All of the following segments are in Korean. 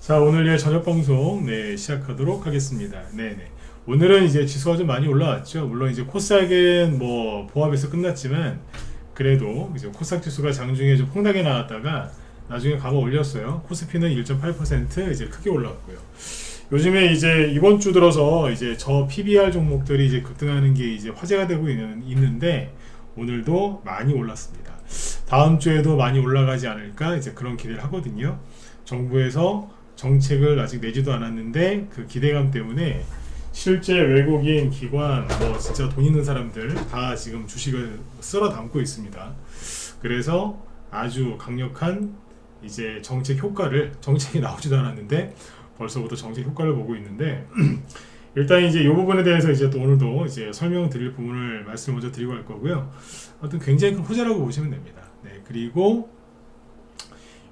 자, 오늘의 저녁 방송 시작하도록 하겠습니다. 네네. 오늘은 이제 지수가 좀 많이 올라왔죠. 물론 이제 코스닥은 뭐 보합에서 끝났지만 그래도 이제 코스닥 지수가 장중에 좀 폭락에 나왔다가 나중에 감아 올렸어요. 코스피는 1.8% 이제 크게 올라왔고요. 요즘에 이제 이번 주 들어서 이제 저 PBR 종목들이 이제 급등하는 게 이제 화제가 되고 있는데 오늘도 많이 올랐습니다. 다음 주에도 많이 올라가지 않을까 이제 그런 기대를 하거든요. 정부에서 정책을 아직 내지도 않았는데 그 기대감 때문에 실제 외국인 기관 뭐 진짜 돈 있는 사람들 다 지금 주식을 쓸어 담고 있습니다. 그래서 아주 강력한 이제 정책이 나오지도 않았는데 벌써부터 정책 효과를 보고 있는데 일단 이제 이 부분에 대해서 이제 또 오늘도 이제 설명드릴 부분을 말씀을 먼저 드리고 할 거고요. 아무튼 굉장히 큰 호재라고 보시면 됩니다. 네, 그리고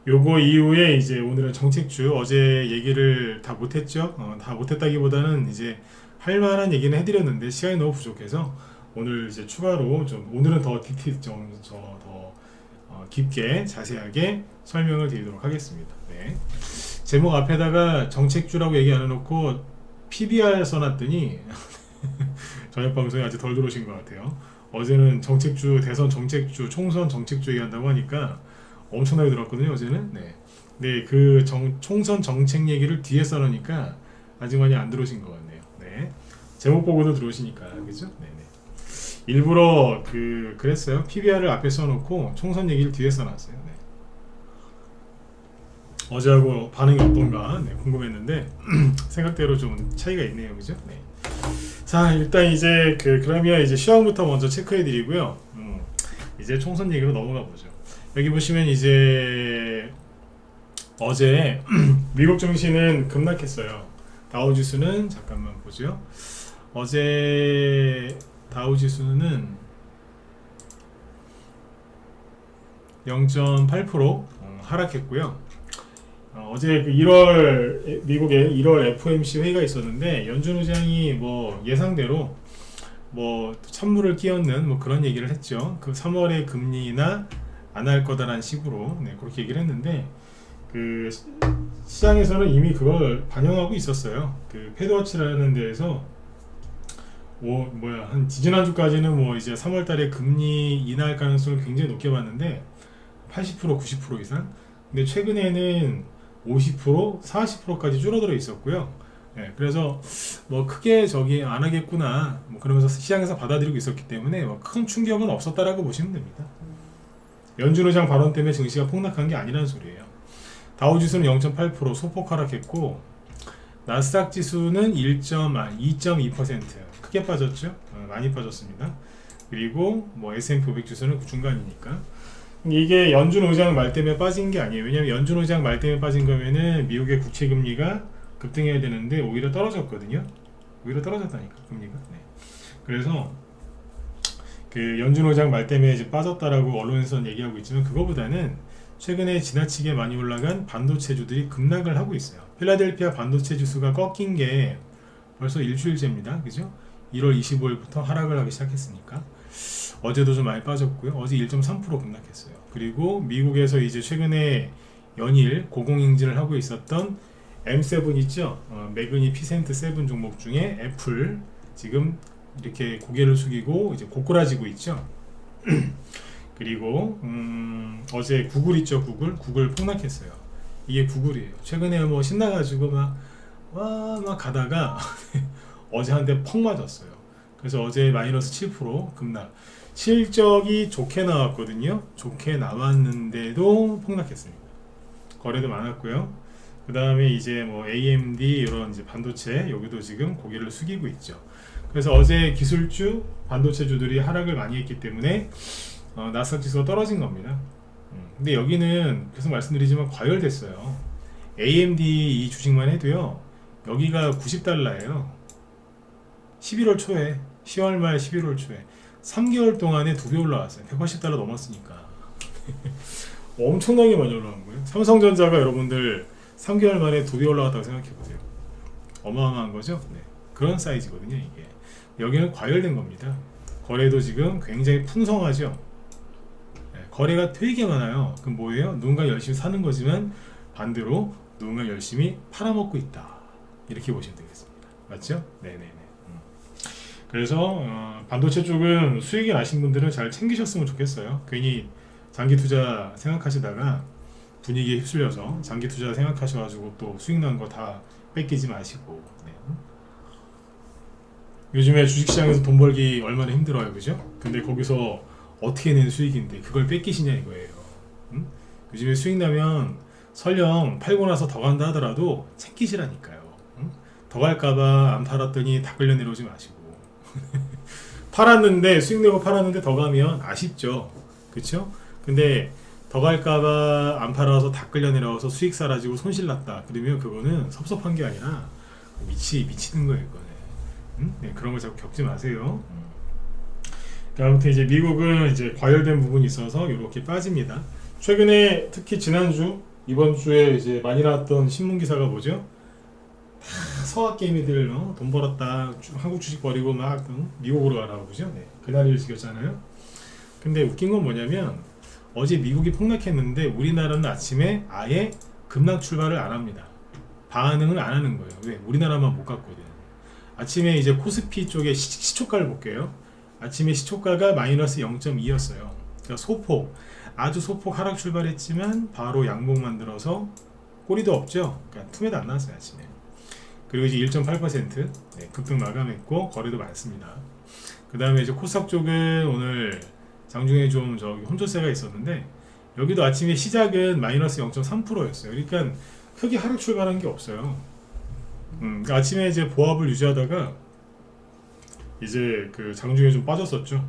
요거 이후에 이제 오늘은 정책주 어제 얘기를 다 못했죠. 다 못했다기보다는 이제 할 만한 얘기는 해드렸는데 시간이 너무 부족해서 오늘 이제 추가로 좀 오늘은 더 깊게 자세하게 설명을 드리도록 하겠습니다. 네. 제목 앞에다가 정책주라고 얘기 안 해놓고 PBR 써놨더니 저녁 방송에 아직 덜 들어오신 것 같아요. 어제는 정책주, 대선 정책주, 총선 정책주 얘기한다고 하니까 엄청나게 들었거든요, 어제는. 네. 네, 그 총선 정책 얘기를 뒤에 써놓으니까 아직 많이 안 들어오신 것 같네요. 네. 제목 보고도 들어오시니까, 그죠? 네네. 일부러 그랬어요. PBR을 앞에 써놓고 총선 얘기를 뒤에 써놨어요. 네. 어제하고 반응이 어떤가 궁금했는데 생각대로 좀 차이가 있네요, 그죠? 네. 자, 일단 이제 그러면 이제 시황부터 먼저 체크해드리고요. 이제 총선 얘기로 넘어가 보죠. 여기 보시면 이제 어제 미국 증시는 급락했어요. 다우지수는 잠깐만 보죠. 어제 다우지수는 0.8% 하락했고요. 어제 미국의 1월 FOMC 회의가 있었는데 연준 의장이 뭐 예상대로 뭐 찬물을 끼얹는 뭐 그런 얘기를 했죠. 그 3월에 금리나 안 할 거다라는 식으로 그렇게 얘기를 했는데 그 시장에서는 이미 그걸 반영하고 있었어요. 그 패드워치라는 데에서 한 지지난주까지는 뭐 이제 3월달에 금리 인하할 가능성을 굉장히 높게 봤는데 80% 90% 이상. 근데 최근에는 50% 40%까지 줄어들어 있었고요. 네, 그래서 뭐 크게 안 하겠구나 뭐 그러면서 시장에서 받아들이고 있었기 때문에 뭐 큰 충격은 없었다라고 보시면 됩니다. 연준 의장 발언 때문에 증시가 폭락한 게 아니라는 소리예요. 다우지수는 0.8% 소폭 하락했고 나스닥 지수는 2.2% 크게 빠졌죠. 많이 빠졌습니다. 그리고 뭐 S&P 500 지수는 그 중간이니까 이게 연준 의장 말 때문에 빠진 게 아니에요. 왜냐면 연준 의장 말 때문에 빠진 거면은 미국의 국채 금리가 급등해야 되는데 오히려 떨어졌거든요. 오히려 떨어졌다니까 금리가. 네. 그래서 그 연준 의장 말 때문에 이제 빠졌다라고 언론에서는 얘기하고 있지만 그거보다는 최근에 지나치게 많이 올라간 반도체주들이 급락을 하고 있어요. 필라델피아 반도체 지수가 꺾인 게 벌써 일주일째입니다. 그죠? 1월 25일부터 하락을 하기 시작했으니까 어제도 좀 많이 빠졌고요. 어제 1.3% 급락했어요. 그리고 미국에서 이제 최근에 연일 고공행진을 하고 있었던 M7 있죠? 매그니 피센트 7 종목 중에 애플 지금 이렇게 고개를 숙이고 이제 고꾸라지고 있죠. 그리고 어제 구글 있죠? 구글 폭락했어요. 이게 구글이에요. 최근에 뭐 신나가지고 막 가다가 어제 한 대 펑 맞았어요. 그래서 어제 마이너스 7% 급락. 실적이 좋게 나왔거든요. 좋게 나왔는데도 폭락했습니다. 거래도 많았고요. 그 다음에 이제 뭐 AMD 이런 이제 반도체 여기도 지금 고개를 숙이고 있죠. 그래서 어제 기술주 반도체주들이 하락을 많이 했기 때문에 나스닥 지수가 떨어진 겁니다. 근데 여기는 계속 말씀드리지만 과열됐어요. AMD 이 주식만 해도요. 여기가 90달러예요. 11월 초에 10월 말 11월 초에 3개월 동안에 2배 올라왔어요. 180달러 넘었으니까 엄청나게 많이 올라간 거예요. 삼성전자가 여러분들 3개월 만에 2배 올라갔다고 생각해보세요. 어마어마한 거죠. 네. 그런 사이즈거든요. 이게 여기는 과열된 겁니다. 거래도 지금 굉장히 풍성하죠. 네. 거래가 되게 많아요. 그럼 뭐예요? 누군가 열심히 사는 거지만 반대로 누군가 열심히 팔아먹고 있다. 이렇게 보시면 되겠습니다. 맞죠? 네네네. 그래서 반도체 쪽은 수익이 나신 분들은 잘 챙기셨으면 좋겠어요. 괜히 장기 투자 생각하시다가 분위기에 휩쓸려서 장기 투자 생각하셔가지고 또 수익 난 거 다 뺏기지 마시고. 네. 요즘에 주식시장에서 돈 벌기 얼마나 힘들어요, 그죠? 근데 거기서 어떻게 낸 수익인데 그걸 뺏기시냐 이거예요. 요즘에 수익 나면 설령 팔고 나서 더 간다 하더라도 챙기시라니까요. 더 갈까봐 안 팔았더니 다 끌려 내려오지 마시고. 팔았는데 수익 내고 팔았는데 더 가면 아쉽죠, 그쵸? 근데 더 갈까봐 안 팔아서 다 끌려 내려와서 수익 사라지고 손실 났다 그러면 그거는 섭섭한 게 아니라 미치는 거예요, 이거는. 네, 그런 거 자꾸 겪지 마세요. 아무튼 이제 미국은 이제 과열된 부분이 있어서 이렇게 빠집니다. 최근에 특히 지난주, 이번 주에 이제 많이 나왔던 신문 기사가 뭐죠? 다 서학개미들 돈 벌었다, 한국 주식 버리고 막 미국으로 가라고, 그죠? 네, 그날을 지켰잖아요. 근데 웃긴 건 뭐냐면 어제 미국이 폭락했는데 우리나라는 아침에 아예 급락 출발을 안 합니다. 반응을 안 하는 거예요. 왜? 우리나라만 못 갔거든. 아침에 이제 코스피 쪽에 시초가를 볼게요. 아침에 시초가가 마이너스 0.2였어요. 그러니까 아주 소폭 하락 출발했지만 바로 양봉 만들어서 꼬리도 없죠. 그러니까 투매도 안 나왔어요, 아침에. 그리고 이제 1.8% 급등 마감했고 거래도 많습니다. 그 다음에 이제 코스닥 쪽은 오늘 장중에 좀 저기 혼조세가 있었는데 여기도 아침에 시작은 마이너스 0.3%였어요. 그러니까 크게 하락 출발한 게 없어요. 그러니까 아침에 이제 보합을 유지하다가 이제 그 장중에 좀 빠졌었죠.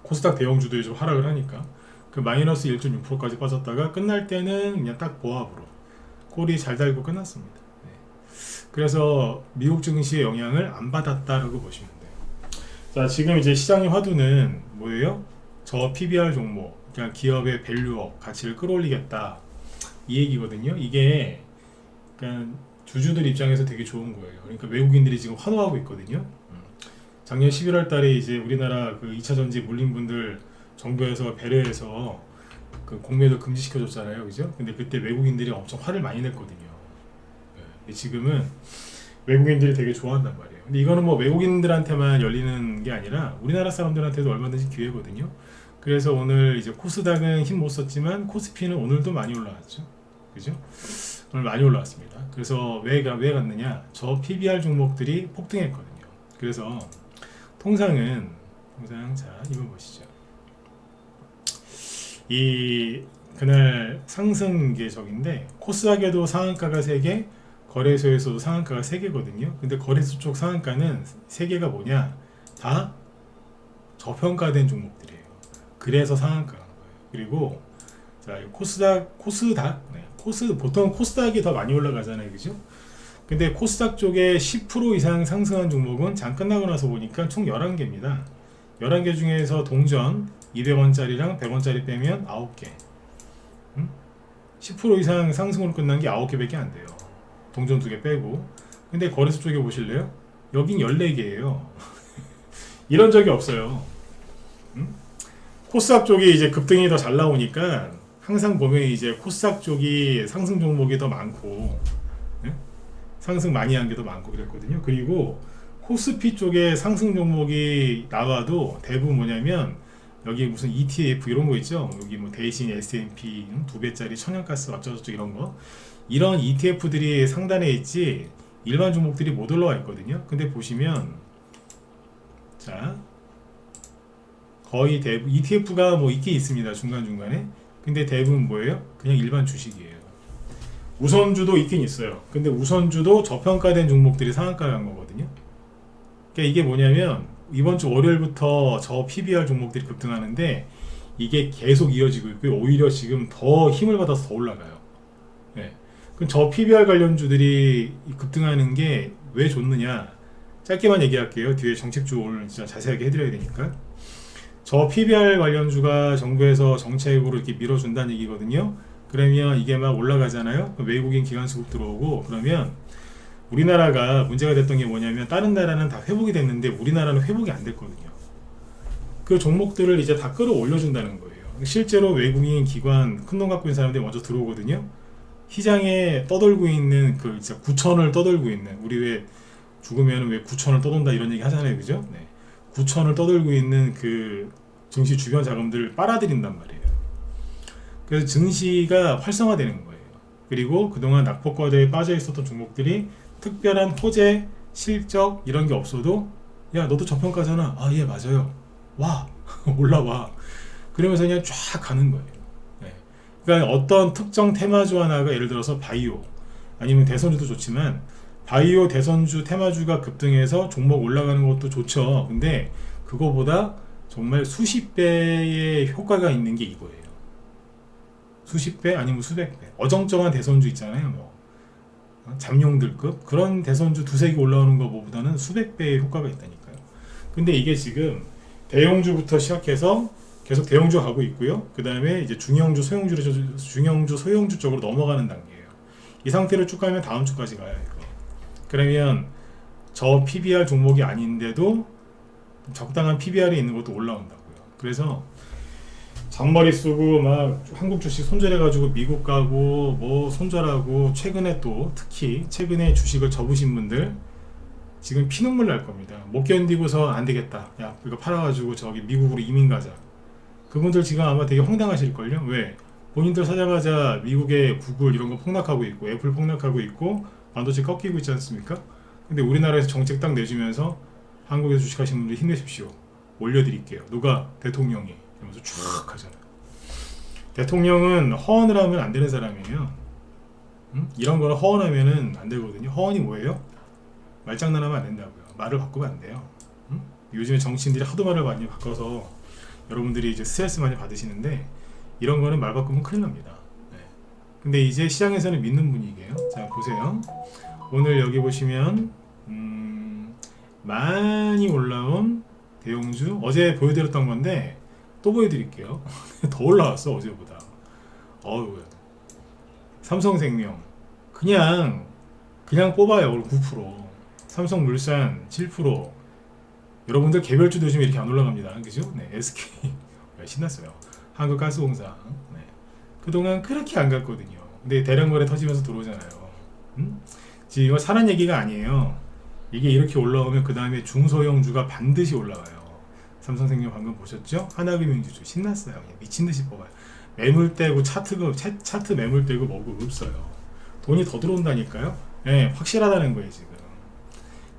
코스닥 대형주들이 좀 하락을 하니까 그 마이너스 1.6%까지 빠졌다가 끝날 때는 그냥 딱 보합으로 꼬리 잘 달고 끝났습니다. 네. 그래서 미국 증시의 영향을 안 받았다라고 보시면 돼요. 자, 지금 이제 시장의 화두는 뭐예요? 저 PBR 종목, 그냥 기업의 밸류업, 가치를 끌어올리겠다, 이 얘기거든요. 이게 그러니까 주주들 입장에서 되게 좋은 거예요. 그러니까 외국인들이 지금 환호하고 있거든요. 작년 11월 달에 이제 우리나라 그 2차 전지 물린 분들 정부에서 배려해서 그 공매도 금지시켜줬잖아요, 그죠? 근데 그때 외국인들이 엄청 화를 많이 냈거든요. 근데 지금은 외국인들이 되게 좋아한단 말이에요. 근데 이거는 뭐 외국인들한테만 열리는 게 아니라 우리나라 사람들한테도 얼마든지 기회거든요. 그래서 오늘 이제 코스닥은 힘 못 썼지만 코스피는 오늘도 많이 올라왔죠, 그죠? 오늘 많이 올라왔습니다. 그래서 왜 갔느냐? 저 PBR 종목들이 폭등했거든요. 그래서 통상 자 이거 보시죠. 이 그날 상승 궤적인데 코스닥에도 상한가가 3개, 거래소에서도 상한가가 3개거든요. 근데 거래소 쪽 상한가는 3개가 뭐냐? 다 저평가된 종목들이에요. 그래서 상한가가 나는 거예요. 그리고 자, 보통 코스닥이 더 많이 올라가잖아요, 그죠? 근데 코스닥 쪽에 10% 이상 상승한 종목은 장 끝나고 나서 보니까 총 11개입니다. 11개 중에서 동전 200원짜리랑 100원짜리 빼면 9개. 10% 이상 상승으로 끝난 게 9개밖에 안 돼요. 동전 2개 빼고. 근데 거래소 쪽에 보실래요? 여긴 14개예요. 이런 적이 없어요. 코스닥 쪽이 이제 급등이 더 잘 나오니까 항상 보면 이제 코스닥 쪽이 상승 종목이 더 많고, 상승 많이 한 게 더 많고 그랬거든요. 그리고 코스피 쪽에 상승 종목이 나와도 대부분 뭐냐면 여기 무슨 ETF 이런 거 있죠. 여기 뭐 대신 S&P 2배짜리 천연가스 어쩌고저쩌고 이런 거, 이런 ETF들이 상단에 있지 일반 종목들이 못 올라와 있거든요. 근데 보시면 자 거의 대부분 ETF가 뭐 있긴 있습니다, 중간중간에. 근데 대부분 뭐예요? 그냥 일반 주식이에요. 우선주도 있긴 있어요. 근데 우선주도 저평가된 종목들이 상한가 간 거거든요. 그러니까 이게 뭐냐면 이번 주 월요일부터 저 PBR 종목들이 급등하는데 이게 계속 이어지고 있고요. 오히려 지금 더 힘을 받아서 더 올라가요. 네. 그럼 저 PBR 관련주들이 급등하는 게 왜 좋느냐? 짧게만 얘기할게요. 뒤에 정책주 오늘 진짜 자세하게 해드려야 되니까. 저 PBR 관련주가 정부에서 정책으로 이렇게 밀어준다는 얘기거든요. 그러면 이게 막 올라가잖아요. 외국인 기관수급 들어오고 그러면 우리나라가 문제가 됐던 게 뭐냐면 다른 나라는 다 회복이 됐는데 우리나라는 회복이 안 됐거든요. 그 종목들을 이제 다 끌어올려준다는 거예요. 실제로 외국인 기관 큰 돈 갖고 있는 사람들이 먼저 들어오거든요. 시장에 떠돌고 있는 그 진짜 구천을 떠돌고 있는, 우리 왜 죽으면 왜 구천을 떠돈다 이런 얘기 하잖아요, 그죠? 네. 구천을 떠돌고 있는 그 증시 주변 자금들을 빨아들인단 말이에요. 그래서 증시가 활성화되는 거예요. 그리고 그동안 낙폭과대에 빠져 있었던 종목들이 특별한 호재, 실적 이런 게 없어도 야 너도 저평가잖아. 아 예 맞아요. 와 올라와. 그러면서 그냥 쫙 가는 거예요. 네. 그러니까 어떤 특정 테마주 하나가 예를 들어서 바이오 아니면 대선주도 좋지만 바이오 대선주 테마주가 급등해서 종목 올라가는 것도 좋죠. 근데 그거보다 정말 수십 배의 효과가 있는 게 이거예요. 수십 배 아니면 수백 배. 어정쩡한 대선주 있잖아요. 뭐 잠룡들급 그런 대선주 두세 개 올라오는 것보다는 수백 배의 효과가 있다니까요. 근데 이게 지금 대형주부터 시작해서 계속 대형주 가고 있고요. 그 다음에 이제 중형주, 소형주 쪽으로 넘어가는 단계예요. 이 상태로 쭉 가면 다음 주까지 가요. 이거. 그러면 저 PBR 종목이 아닌데도 적당한 PBR이 있는 것도 올라온다고요. 그래서 잔머리 쓰고 막 한국 주식 손절해가지고 미국 가고 뭐 손절하고 최근에 또 특히 최근에 주식을 접으신 분들 지금 피눈물 날 겁니다. 못 견디고서 안 되겠다. 야 이거 팔아가지고 저기 미국으로 이민 가자. 그분들 지금 아마 되게 황당하실걸요. 왜? 본인들 사자마자 미국의 구글 이런 거 폭락하고 있고 애플 폭락하고 있고 반도체 꺾이고 있지 않습니까? 근데 우리나라에서 정책 딱 내주면서 한국에서 주식하시는 분들 힘내십시오. 올려드릴게요. 누가? 대통령이. 이러면서 쭉 하잖아요. 대통령은 허언을 하면 안 되는 사람이에요. 이런 거는 허언하면은 안 되거든요. 허언이 뭐예요? 말장난하면 안 된다고요. 말을 바꾸면 안 돼요. 요즘에 정치인들이 하도 말을 많이 바꿔서 여러분들이 이제 스트레스 많이 받으시는데 이런 거는 말 바꾸면 큰일 납니다. 네. 근데 이제 시장에서는 믿는 분위기예요. 자 보세요. 오늘 여기 보시면 많이 올라온 대형주 어제 보여드렸던 건데 또 보여드릴게요. 더 올라왔어 어제보다. 어우 삼성생명 그냥 뽑아요. 오늘 9%. 삼성물산 7%. 여러분들 개별주도 요즘 이렇게 안 올라갑니다. 그죠? 네, SK 신났어요. 한국가스공사. 네. 그동안 그렇게 안 갔거든요. 근데 대량거래 터지면서 들어오잖아요. 지금 이거 사는 얘기가 아니에요. 이게 이렇게 올라오면 그 다음에 중소형주가 반드시 올라와요. 삼성생명 방금 보셨죠? 하나금융주주 신났어요. 그냥 미친듯이 뽑아요. 매물 떼고 차트 매물 떼고 뭐고 없어요. 돈이 더 들어온다니까요. 네, 확실하다는 거예요 지금.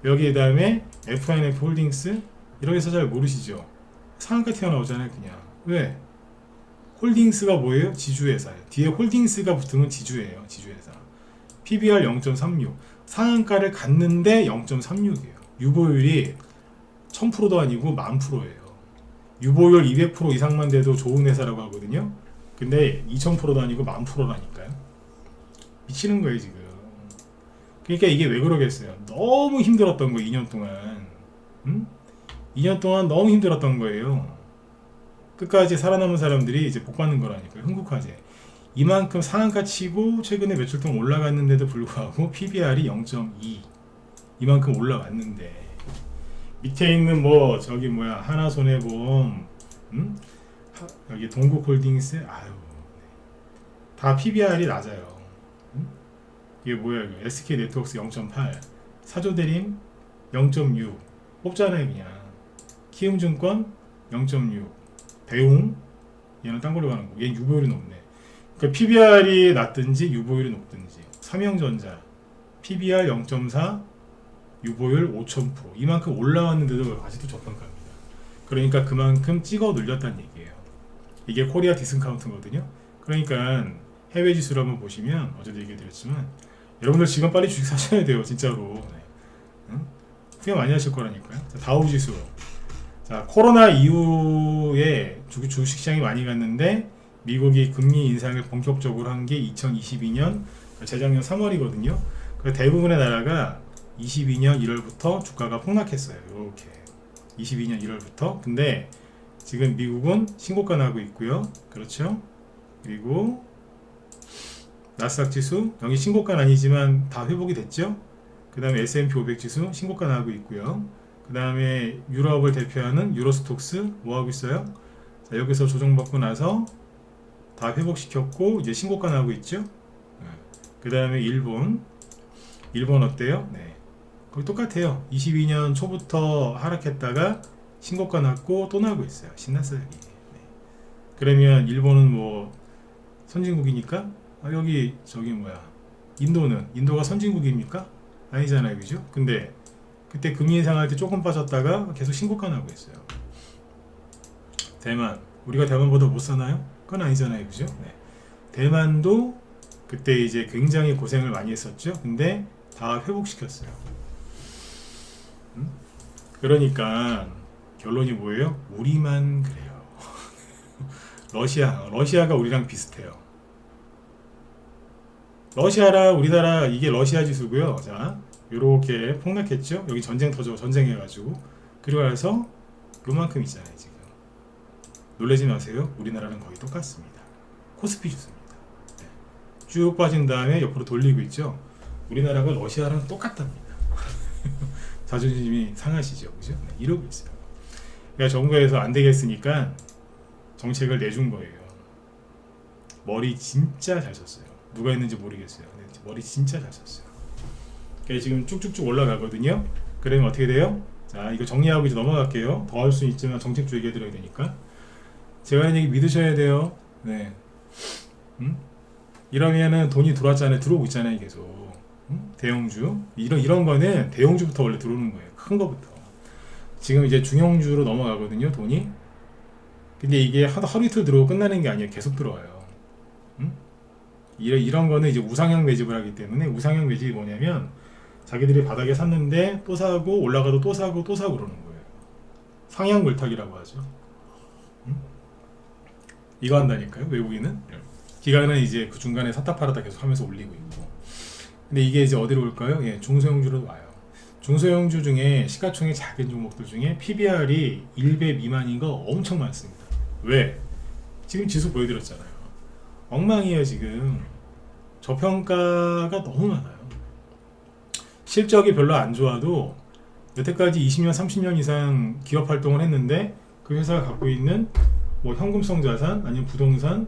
여기 다음에 FNF 홀딩스 이런 회사 잘 모르시죠? 상한가 튀어나오잖아요 그냥. 왜? 홀딩스가 뭐예요? 지주회사예요. 뒤에 홀딩스가 붙으면 지주예요. 지주회사. PBR 0.36 상한가를 갔는데 0.36이에요. 유보율이 1000%도 아니고 10,000%예요. 유보율 200% 이상만 돼도 좋은 회사라고 하거든요. 근데 2000%도 아니고 10,000%라니까요. 미치는 거예요 지금. 그러니까 이게 왜 그러겠어요. 너무 힘들었던 거예요 2년 동안. 2년 동안 너무 힘들었던 거예요. 끝까지 살아남은 사람들이 이제 복받는 거라니까요. 흥국화재 이만큼 상한가 치고 최근에 며칠 동안 올라갔는데도 불구하고 PBR이 0.2 이만큼 올라왔는데 밑에 있는 뭐 저기 뭐야 하나손해보험 여기 동국홀딩스 아유 다 PBR이 낮아요. 이게 뭐야 이거 SK네트워크스 0.8 사조대림 0.6 뽑잖아요 그냥. 키움증권 0.6 대웅 얘는 딴 걸로 가는 거. 얘는 유보율이 높네. 그러니까 PBR이 낮든지 유보율이 높든지. 삼형전자 PBR 0.4 유보율 5,000% 이만큼 올라왔는데도 아직도 저평가입니다. 그러니까 그만큼 찍어 눌렸다는 얘기예요. 이게 코리아 디스카운트거든요. 그러니까 해외 지수를 한번 보시면 어제도 얘기 드렸지만 여러분들 지금 빨리 주식 사셔야 돼요 진짜로. 네. 응? 후회 많이 하실 거라니까요. 자, 다우지수. 자 코로나 이후에 주식시장이 많이 갔는데 미국이 금리 인상을 본격적으로 한 게 2022년 재작년 3월이거든요. 대부분의 나라가 22년 1월부터 주가가 폭락했어요. 이렇게 22년 1월부터. 근데 지금 미국은 신고가 나고 있고요. 그렇죠? 그리고 나스닥 지수 여기 신고가는 아니지만 다 회복이 됐죠. 그 다음에 S&P 500 지수 신고가 나고 있고요. 그 다음에 유럽을 대표하는 유로스톡스 뭐하고 있어요? 자, 여기서 조정받고 나서 다 회복시켰고 이제 신고가 나고 있죠. 그 다음에 일본 어때요? 네, 거의 똑같아요. 22년 초부터 하락했다가 신고가 났고 또 나고 있어요. 신났어요 여기. 네. 그러면 일본은 뭐 선진국이니까 여기 저기 뭐야 인도가 선진국입니까? 아니잖아요, 그죠? 근데 그때 금리 인상할 때 조금 빠졌다가 계속 신고가 나고 있어요. 대만, 우리가 대만보다 못 사나요? 그건 아니잖아요, 그죠? 네. 대만도 그때 이제 굉장히 고생을 많이 했었죠. 근데 다 회복시켰어요. 그러니까 결론이 뭐예요? 우리만 그래요. 러시아가 우리랑 비슷해요. 러시아랑 우리나라 이게 러시아 지수고요. 자, 요렇게 폭락했죠. 여기 전쟁해가지고 그리고 나서 요만큼 있잖아요 지금. 놀라지 마세요. 우리나라는 거의 똑같습니다. 코스피 지수입니다. 네. 쭉 빠진 다음에 옆으로 돌리고 있죠. 우리나라가 러시아랑 똑같답니다. 자존심이 상하시죠, 그죠? 네, 이러고 있어요. 그러니까 정부에서 안 되겠으니까 정책을 내준 거예요. 머리 진짜 잘 썼어요. 누가 했는지 모르겠어요. 근데 머리 진짜 잘 썼어요. 그러니까 지금 쭉쭉쭉 올라가거든요. 그러면 어떻게 돼요? 자, 이거 정리하고 이제 넘어갈게요. 더 할 수 있지만 정책주 얘기해드려야 되니까. 제가 하는 얘기 믿으셔야 돼요. 네. 이러면은 돈이 들어왔잖아요. 들어오고 있잖아요, 계속. 대형주. 이런 거는 대형주부터 원래 들어오는 거예요. 큰 거부터. 지금 이제 중형주로 넘어가거든요, 돈이. 근데 이게 하루 이틀 들어오고 끝나는 게 아니에요. 계속 들어와요. 이런 거는 이제 우상향 매집을 하기 때문에, 우상향 매집이 뭐냐면 자기들이 바닥에 샀는데 또 사고 올라가도 또 사고 또 사고 그러는 거예요. 상향 물타기라고 하죠. 이거 한다니까요, 외국인은. 기관은 이제 그 중간에 샀다 팔았다 계속 하면서 올리고 있고. 근데 이게 이제 어디로 올까요? 예, 중소형주로 와요. 중소형주 중에 시가총액 작은 종목들 중에 PBR이 1배 미만인 거 엄청 많습니다. 왜? 지금 지수 보여드렸잖아요. 엉망이에요 지금. 저평가가 너무 많아요. 실적이 별로 안 좋아도 여태까지 20년 30년 이상 기업 활동을 했는데 그 회사가 갖고 있는 뭐 현금성 자산 아니면 부동산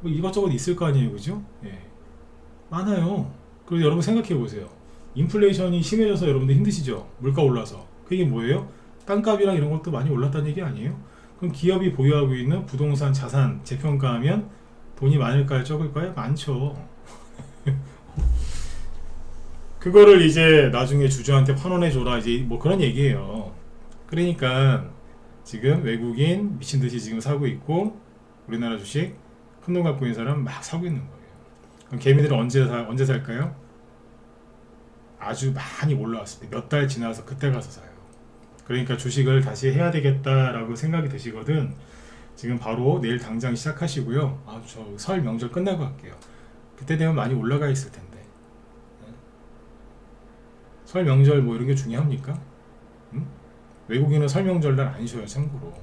뭐 이것저것 있을 거 아니에요, 그죠? 예. 많아요. 그리고 여러분 생각해 보세요. 인플레이션이 심해져서 여러분들 힘드시죠? 물가 올라서. 그게 뭐예요? 땅값이랑 이런 것도 많이 올랐다는 얘기 아니에요? 그럼 기업이 보유하고 있는 부동산 자산 재평가하면 돈이 많을까요, 적을까요? 많죠. 그거를 이제 나중에 주주한테 환원해줘라, 이제 뭐 그런 얘기예요. 그러니까 지금 외국인 미친듯이 지금 사고 있고 우리나라 주식 큰 돈 갖고 있는 사람 막 사고 있는 거예요. 그럼 개미들은 언제 살까요? 아주 많이 올라왔을 때 몇 달 지나서 그때 가서 사요. 그러니까 주식을 다시 해야 되겠다라고 생각이 드시거든 지금 바로 내일 당장 시작하시고요. 저 설 명절 끝나고 할게요. 그때 되면 많이 올라가 있을 텐데. 설 명절 뭐 이런 게 중요합니까? 외국인은 설 명절날 안 쉬어요, 참고로.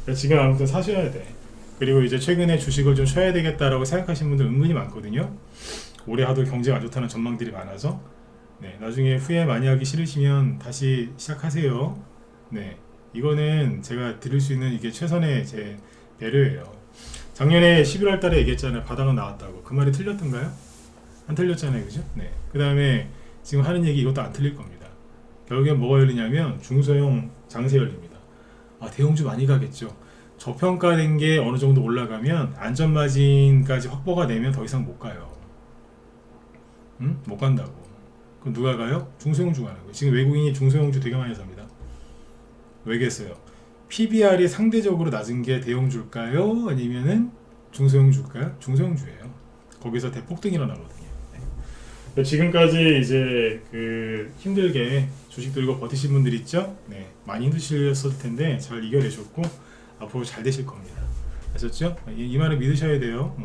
그러니까 지금 아무튼 사셔야 돼. 그리고 이제 최근에 주식을 좀 쉬어야 되겠다라고 생각하시는 분들 은근히 많거든요. 올해 하도 경제가 안 좋다는 전망들이 많아서. 네, 나중에 후회 많이 하기 싫으시면 다시 시작하세요. 네, 이거는 제가 드릴 수 있는 이게 최선의 제 배려예요. 작년에 11월 달에 얘기했잖아요. 바닥은 나왔다고. 그 말이 틀렸던가요? 안 틀렸잖아요, 그죠? 네. 그 다음에 지금 하는 얘기 이것도 안 틀릴 겁니다. 결국엔 뭐가 열리냐면 중소형 장세 열립니다. 대형주 많이 가겠죠. 저평가된 게 어느 정도 올라가면 안전마진까지 확보가 되면 더 이상 못 가요. 못 간다고. 그럼 누가 가요? 중소형주 가는 거예요. 지금 외국인이 중소형주 되게 많이 삽니다. 왜겠어요? PBR이 상대적으로 낮은 게 대형주일까요? 아니면은 중소형주일까요? 중소형주예요. 거기서 대폭등이 일어나거든요. 네. 지금까지 이제 그 힘들게 주식 들고 버티신 분들 있죠? 네, 많이 힘드셨을 텐데 잘 이겨내셨고 앞으로 잘 되실 겁니다. 아셨죠? 이 말을 믿으셔야 돼요.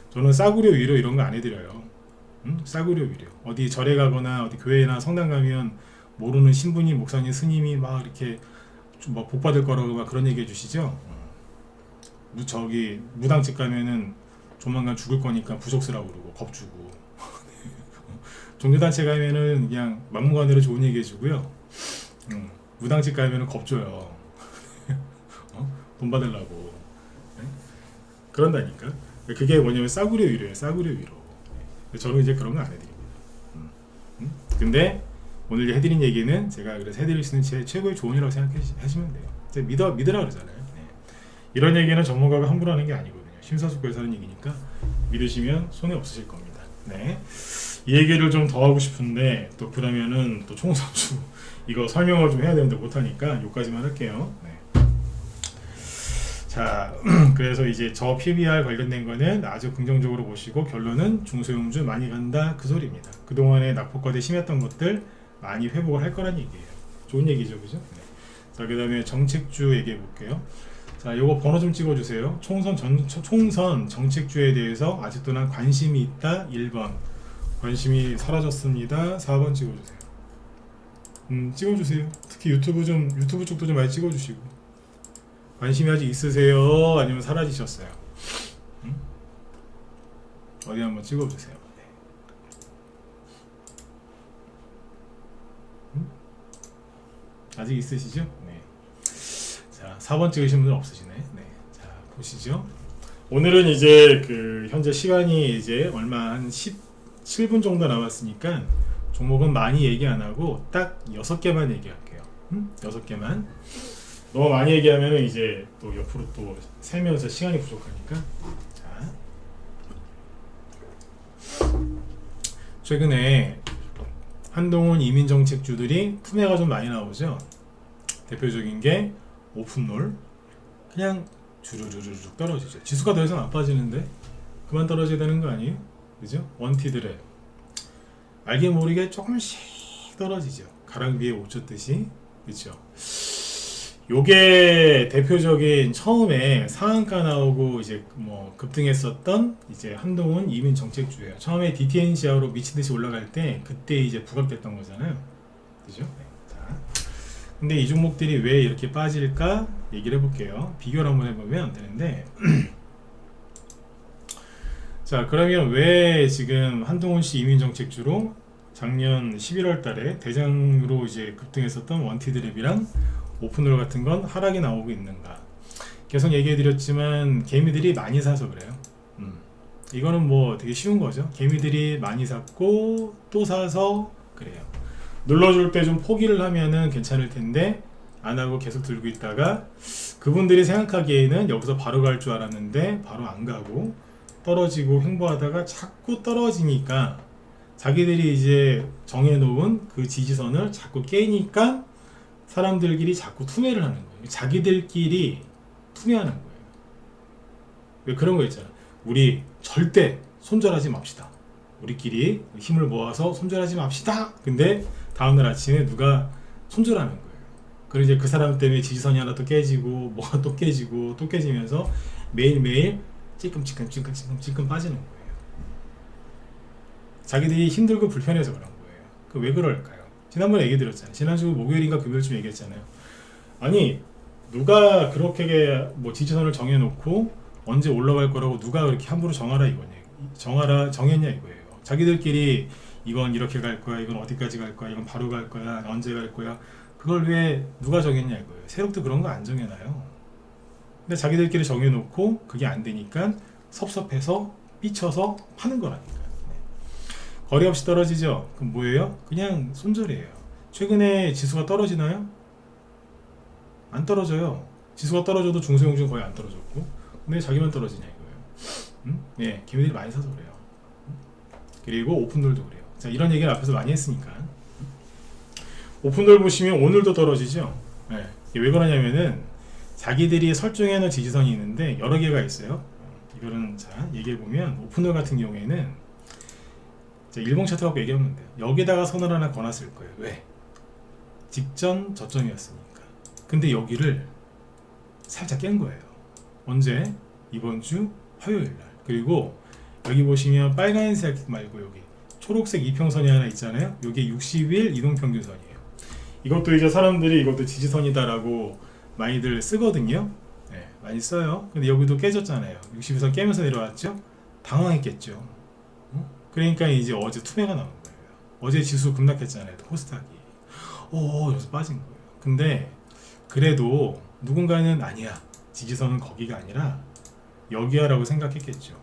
저는 싸구려 위로 이런 거 안 해드려요. 싸구려 위로. 어디 절에 가거나 어디 교회나 성당 가면 모르는 신부님, 목사님, 스님이 막 이렇게 뭐 복 받을 거라고 막 그런 얘기 해주시죠. 저기 무당집 가면은 조만간 죽을 거니까 부적쓰라고 그러고 겁 주고. 종교단체 가면은 그냥 막무가내로 좋은 얘기 해주고요. 무당집 가면은 겁 줘요. 돈 받으려고. 네? 그런다니까. 그게 뭐냐면 싸구려 위로예요. 싸구려 위로. 저는 이제 그런 거 안 해드립니다. 근데 오늘 해드린 얘기는 제가 그래서 해드릴 수 있는 제 최고의 조언이라고 생각하시면 돼요. 제가 믿으라 그러잖아요. 네. 이런 얘기는 전문가가 함부로 하는 게 아니거든요. 심사숙고해서 하는 얘기니까 믿으시면 손해 없으실 겁니다. 네. 이 얘기를 좀 더 하고 싶은데 또 그러면은 또 총선주 이거 설명을 좀 해야 되는데 못하니까 여기까지만 할게요. 네. 자, 그래서 이제 저 PBR 관련된 거는 아주 긍정적으로 보시고 결론은 중소형주 많이 간다 그 소리입니다. 그동안에 낙폭과대 심했던 것들 많이 회복을 할 거란 얘기예요. 좋은 얘기죠, 그죠? 네. 자, 그 다음에 정책주 얘기해 볼게요. 자, 요거 번호 좀 찍어주세요. 총선 정책주에 대해서 아직도 난 관심이 있다. 1번. 관심이 사라졌습니다. 4번 찍어주세요. 찍어주세요. 특히 유튜브 쪽도 좀 많이 찍어주시고. 관심이 아직 있으세요? 아니면 사라지셨어요? 어디 한번 찍어주세요. 네. 아직 있으시죠? 네. 자, 4번 찍으신 분은 없으시네. 네. 자, 보시죠. 오늘은 이제 그 현재 시간이 이제 얼마 한 17분 정도 남았으니까 종목은 많이 얘기 안 하고 딱 6개만 얘기할게요. 6개만. 너무 많이 얘기하면 이제 또 옆으로 또 세면서 시간이 부족하니까. 자, 최근에 한동훈 이민정책주들이 품해가 좀 많이 나오죠. 대표적인 게 오픈롤, 그냥 주르르륵 떨어지죠. 지수가 더 이상 안 빠지는데 그만 떨어져야 되는 거 아니에요? 그죠? 원티드랩 알게 모르게 조금씩 떨어지죠. 가랑비에 옷 젖듯이. 그죠? 요게 대표적인 처음에 상한가 나오고 이제 뭐 급등했었던 이제 한동훈 이민 정책주예요. 처음에 DTNC하로 미친 듯이 올라갈 때 그때 이제 부각됐던 거잖아요. 그죠? 네. 자, 근데 이 종목들이 왜 이렇게 빠질까 얘기를 해볼게요. 비교를 한번 해보면 되는데. 자, 그러면 왜 지금 한동훈 씨 이민 정책주로 작년 11월 달에 대장으로 이제 급등했었던 원티드랩이랑 오픈롤 같은 건 하락이 나오고 있는가? 계속 얘기해 드렸지만 개미들이 많이 사서 그래요. 이거는 뭐 되게 쉬운 거죠. 개미들이 많이 샀고 또 사서 그래요. 눌러줄 때 좀 포기를 하면은 괜찮을 텐데 안 하고 계속 들고 있다가 그분들이 생각하기에는 여기서 바로 갈 줄 알았는데 바로 안 가고 떨어지고 횡보하다가 자꾸 떨어지니까 자기들이 이제 정해놓은 그 지지선을 자꾸 깨니까 사람들끼리 자꾸 투매를 하는 거예요. 자기들끼리 투매하는 거예요. 왜 그런 거 있잖아. 우리 절대 손절하지 맙시다. 우리끼리 힘을 모아서 손절하지 맙시다. 근데 다음날 아침에 누가 손절하는 거예요. 그리고 이제 그 사람 때문에 지지선이 하나 또 깨지고 뭐가 또 깨지고 또 깨지면서 매일매일 찔끔찔끔 빠지는 거예요. 자기들이 힘들고 불편해서 그런 거예요. 그 왜 그럴까요? 지난번에 얘기 드렸잖아요. 지난주 목요일인가 금요일쯤 얘기했잖아요. 아니 누가 그렇게 뭐 지지선을 정해놓고 언제 올라갈 거라고 누가 그렇게 함부로 정했냐 이거예요. 자기들끼리 이건 이렇게 갈 거야, 이건 어디까지 갈 거야, 이건 바로 갈 거야, 언제 갈 거야. 그걸 왜 누가 정했냐 이거예요. 새롭게 그런 거 안 정해놔요. 근데 자기들끼리 정해놓고 그게 안 되니까 섭섭해서 삐쳐서 파는 거라니까. 거리 없이 떨어지죠? 그럼 뭐예요? 그냥 손절이에요. 최근에 지수가 떨어지나요? 안 떨어져요. 지수가 떨어져도 중소형주는 거의 안 떨어졌고 근데 자기만 떨어지냐 이거예요. 네, 개미들이 많이 사서 그래요. 그리고 오픈돌도 그래요. 자, 이런 얘기를 앞에서 많이 했으니까 오픈돌 보시면 오늘도 떨어지죠? 네, 왜 그러냐면은 자기들이 설정해 놓은 지지선이 있는데 여러 개가 있어요. 이거는 자 얘기해보면 오픈돌 같은 경우에는 자, 일봉 차트 갖고 얘기하면 돼요. 여기다가 선을 하나 거놨을 거예요. 왜? 직전 저점이었으니까. 근데 여기를 살짝 깬 거예요. 언제? 이번 주 화요일날. 그리고 여기 보시면 빨간색 말고 여기 초록색 이평선이 하나 있잖아요. 이게 60일 이동평균선이에요. 이것도 이제 사람들이 이것도 지지선이다라고 많이들 쓰거든요. 네, 많이 써요. 근데 여기도 깨졌잖아요. 60일선 깨면서 내려왔죠. 당황했겠죠. 그러니까 이제 어제 투매가 나온 거예요. 어제 지수 급락했잖아요. 코스닥이. 여기서 빠진 거예요. 근데 그래도 누군가는 아니야. 지지선은 거기가 아니라 여기야 라고 생각했겠죠.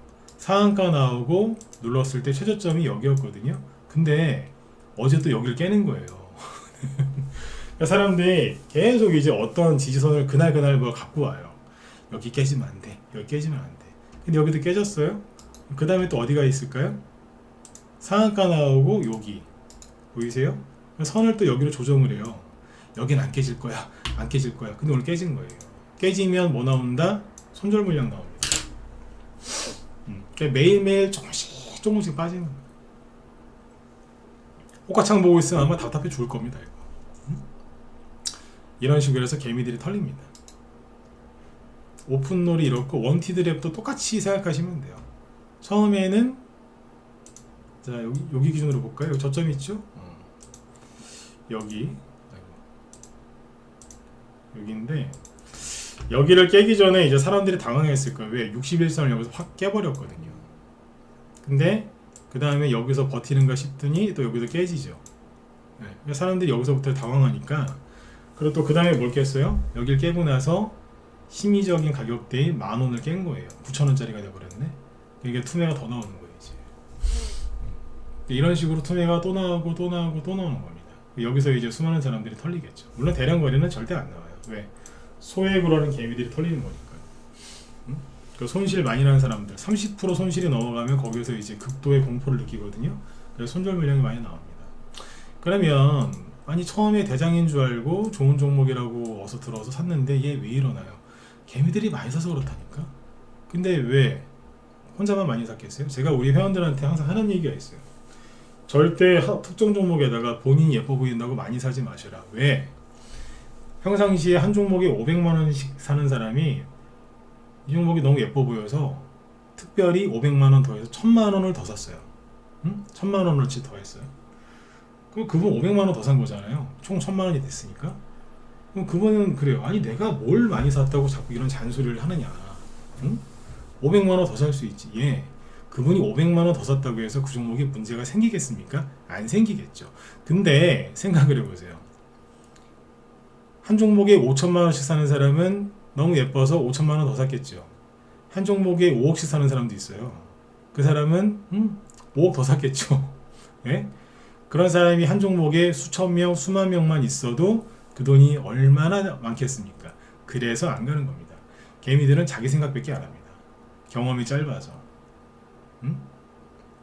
상한가 나오고 눌렀을 때 최저점이 여기였거든요. 근데 어제 또 여기를 깨는 거예요. 그러니까 사람들이 계속 이제 어떤 지지선을 그날 뭐 갖고 와요. 여기 깨지면 안 돼. 여기 깨지면 안 돼. 근데 여기도 깨졌어요. 그 다음에 또 어디가 있을까요? 상한가 나오고 여기 보이세요? 선을 또 여기로 조정을 해요. 여긴 안 깨질 거야. 안 깨질 거야. 근데 오늘 깨진 거예요. 깨지면 뭐 나온다? 손절 물량 나옵니다. 그러니까 매일매일 조금씩 빠지는 거예요. 호가창 보고 있으면 아마 답답해 죽을 겁니다. 이거. 이런 식으로 해서 개미들이 털립니다. 오픈롤이 이렇고 원티드 랩도 똑같이 생각하시면 돼요. 처음에는 자 여기 기준으로 볼까요? 여기 저점 있죠? 여기인데 여기를 깨기 전에 이제 사람들이 당황했을 거예요. 왜? 61선을 여기서 확 깨버렸거든요. 근데 그 다음에 여기서 버티는가 싶더니 또 여기서 깨지죠. 네. 사람들이 여기서부터 당황하니까 그리고 또 그 다음에 뭘 깼어요? 여기를 깨고 나서 심리적인 가격대인 10,000원을 깬 거예요. 9,000원짜리가 돼버렸네. 이게 투매가 더 나오는 거예요 이제. 이런 식으로 투매가 또 나오고 또 나오고 또 나오는 겁니다. 여기서 이제 수많은 사람들이 털리겠죠. 물론 대량 거래는 절대 안 나와요. 왜? 소액으로 하는 개미들이 털리는 거니까요. 그 손실 많이 나는 사람들 30% 손실이 넘어가면 거기서 이제 극도의 공포를 느끼거든요. 그래서 손절 물량이 많이 나옵니다. 그러면 아니 처음에 대장인 줄 알고 좋은 종목이라고 어서 들어서 샀는데 얘 왜 이러나요? 개미들이 많이 사서 그렇다니까. 근데 왜 혼자만 많이 샀겠어요? 제가 우리 회원들한테 항상 하는 얘기가 있어요. 절대 특정 종목에다가 본인이 예뻐 보인다고 많이 사지 마시라. 왜? 평상시에 한 종목에 500만원씩 사는 사람이 이 종목이 너무 예뻐 보여서 특별히 500만원 더해서 1000만원을 더 샀어요. 1000만원어치 더 했어요. 그럼 그분 500만원 더 산 거잖아요. 총 1000만원이 됐으니까. 그럼 그분은 그래요. 아니 내가 뭘 많이 샀다고 자꾸 이런 잔소리를 하느냐. 500만원 더 살 수 있지. 예. 그분이 500만원 더 샀다고 해서 그 종목에 문제가 생기겠습니까? 안 생기겠죠. 근데 생각을 해보세요. 한 종목에 5천만원씩 사는 사람은 너무 예뻐서 5천만원 더 샀겠죠. 한 종목에 5억씩 사는 사람도 있어요. 그 사람은 5억 더 샀겠죠. 예? 그런 사람이 한 종목에 수천 명, 수만 명만 있어도 그 돈이 얼마나 많겠습니까? 그래서 안 가는 겁니다. 개미들은 자기 생각밖에 안 합니다. 경험이 짧아서.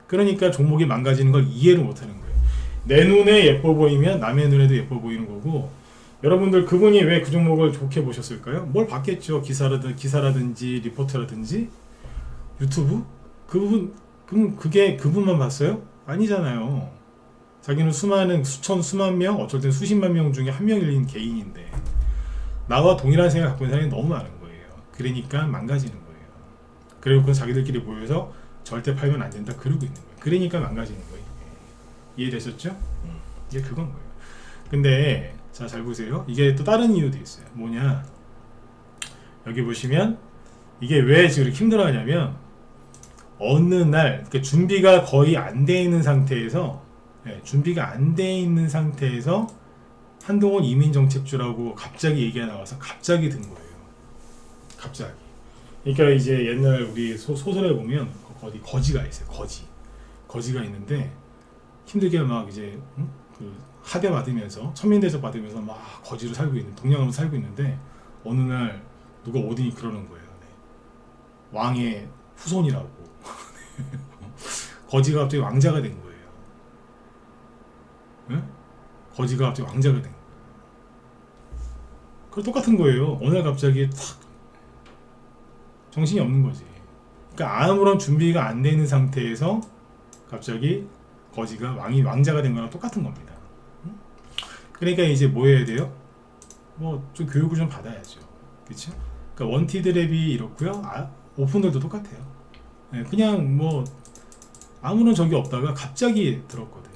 그러니까 종목이 망가지는 걸 이해를 못하는 거예요. 내 눈에 예뻐 보이면 남의 눈에도 예뻐 보이는 거고, 여러분들 그분이 왜 그 종목을 좋게 보셨을까요? 뭘 봤겠죠. 기사라든지 리포트라든지 유튜브? 그럼 그게 그분만 봤어요? 아니잖아요. 자기는 수만 명, 어쩔 땐 수십만 명 중에 한 명인 개인인데 나와 동일한 생각 갖고 있는 사람이 너무 많은 거예요. 그러니까 망가지는 거예요. 그리고 자기들끼리 모여서 절대 팔면 안 된다 그러고 있는 거예요. 그러니까 망가지는 거예요. 이해되셨죠? 이게 그건 거예요. 근데 자, 잘 보세요. 이게 또 다른 이유도 있어요. 뭐냐? 여기 보시면 이게 왜 지금 이렇게 힘들어하냐면 어느 날 그러니까 준비가 거의 안 돼 있는 상태에서 준비가 안 돼 있는 상태에서 한동훈 이민정책주라고 갑자기 얘기가 나와서 갑자기 든 거예요. 갑자기. 그러니까 이제 옛날 우리 소설에 보면 어디 거지가 있어요. 거지가 있는데 힘들게 막 이제 그 하대 받으면서 천민대접 받으면서 막 거지로 살고 있는 동양으로 살고 있는데 어느 날 누가 오더니 그러는 거예요. 네. 왕의 후손이라고. 거지가 갑자기 왕자가 된 거예요. 네? 거지가 갑자기 왕자가 된 거예요. 그거 똑같은 거예요. 어느 날 갑자기 탁 정신이 없는 거지. 그러니까 아무런 준비가 안 되는 상태에서 갑자기 거지가 왕자가 된 거랑 똑같은 겁니다. 그러니까 이제 뭐 해야 돼요? 뭐 좀 교육을 좀 받아야죠. 그렇죠? 그러니까 원티드 랩이 이렇고요. 오픈들도 똑같아요. 네, 그냥 뭐 아무런 적이 없다가 갑자기 들었거든.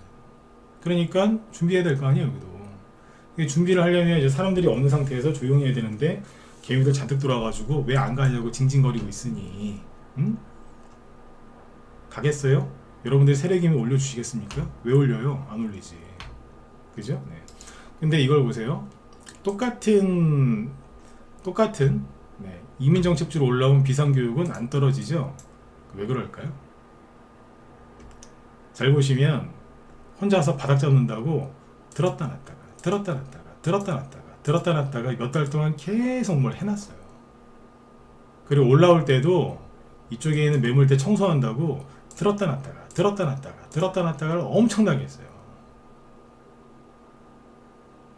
그러니까 준비해야 될 거 아니에요, 여기도. 준비를 하려면 이제 사람들이 없는 상태에서 조용히 해야 되는데 개미들 잔뜩 들어와가지고 왜 안 가냐고 징징거리고 있으니, 가겠어요? 여러분들이 세력이면 올려주시겠습니까? 왜 올려요? 안 올리지. 그죠? 네. 근데 이걸 보세요. 똑같은 이민정책주로 올라온 비상교육은 안 떨어지죠. 왜 그럴까요? 잘 보시면 혼자서 바닥 잡는다고 들었다 놨다가 들었다 놨다가 들었다 놨다가 들었다 놨다가 몇 달 동안 계속 뭘 해놨어요. 그리고 올라올 때도 이쪽에 있는 매물대 청소한다고 들었다 놨다가 들었다 놨다가 들었다 놨다가 엄청나게 했어요.